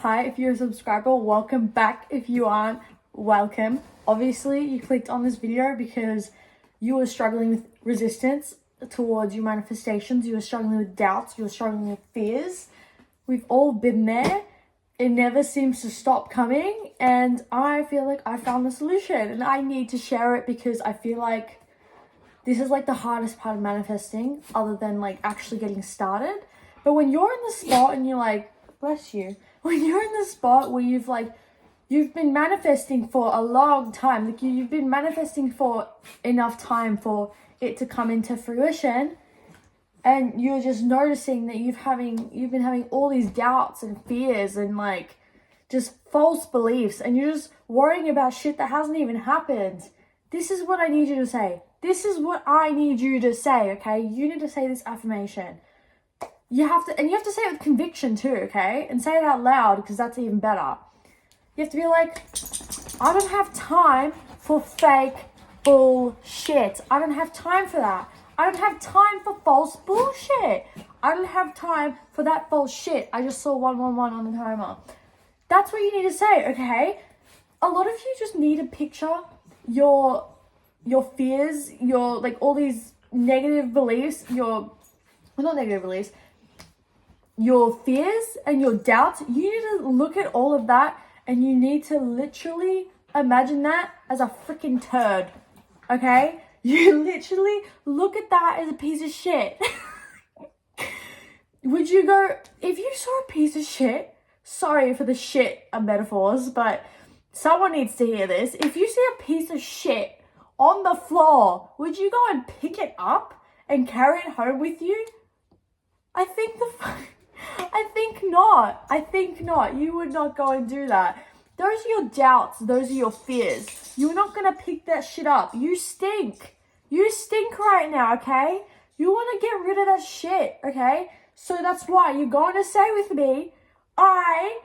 Hi, if you're a subscriber, welcome back. If you aren't, welcome. Obviously, you clicked on this video because you were struggling with resistance towards your manifestations. You were struggling with doubts. You were struggling with fears. We've all been there. It never seems to stop coming. And I feel like I found the solution. And I need to share it because I feel like this is like the hardest part of manifesting other than like actually getting started. But when you're in the spot and you're like, bless you, when you're in the spot where you've been manifesting for a long time, like you've been manifesting for enough time for it to come into fruition, and you're just noticing that you've been having all these doubts and fears and like just false beliefs, and you're just worrying about shit that hasn't even happened. This is what I need you to say. This is what I need you to say, okay? You need to say this affirmation. You have to say it with conviction too, okay? And say it out loud because that's even better. You have to be like, I don't have time for fake bullshit. I don't have time for that. I don't have time for false bullshit. I don't have time for that false shit. I just saw 111 on the timer. That's what you need to say, okay? A lot of you just need to picture your fears, your like all these negative beliefs, your fears and your doubts. You need to look at all of that and you need to literally imagine that as a freaking turd, okay? You literally look at that as a piece of shit. Would you go, if you saw a piece of shit, sorry for the shit metaphors, but someone needs to hear this. If you see a piece of shit on the floor, would you go and pick it up and carry it home with you? I think not. You would not go and do that. Those are your doubts. Those are your fears. You're not going to pick that shit up. You stink. You stink right now, okay? You want to get rid of that shit, okay? So that's why you're going to say with me, I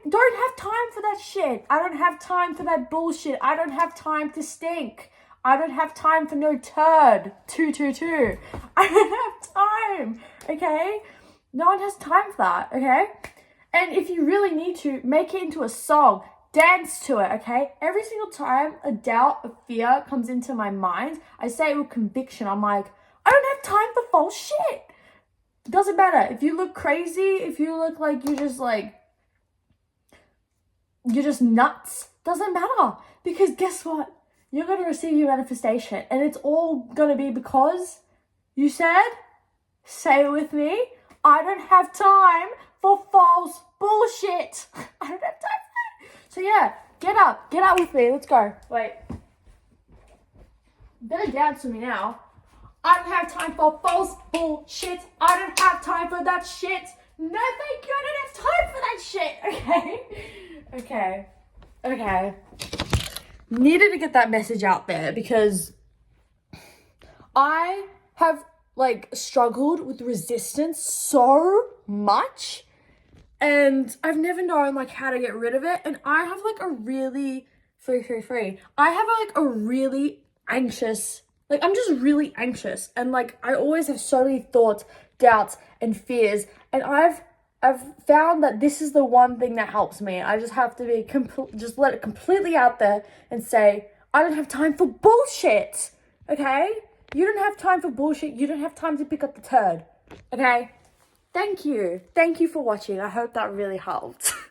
don't have time for that shit. I don't have time for that bullshit. I don't have time to stink. I don't have time for no turd. 222. I don't have time, okay? No one has time for that, okay? And if you really need to, make it into a song. Dance to it, okay? Every single time a doubt, a fear comes into my mind, I say it with conviction. I'm like, I don't have time for false shit. It doesn't matter. If you look crazy, if you look like you're just nuts, doesn't matter. Because guess what? You're going to receive your manifestation. And it's all going to be because you said, say it with me, I don't have time for false bullshit. I don't have time for that. So yeah, get up with me. Let's go. Wait. You better dance with me now. I don't have time for false bullshit. I don't have time for that shit. No, thank you. I don't have time for that shit. Okay. Needed to get that message out there because I have like struggled with resistance so much and I've never known like how to get rid of it. And I have like a really I have like a really anxious, like I'm just really anxious, and like I always have so many thoughts, doubts and fears, and I've found that this is the one thing that helps me. I just have to be just let it completely out there and say, I don't have time for bullshit, okay? You don't have time for bullshit. You don't have time to pick up the turd, okay? Thank you for watching. I hope that really helped.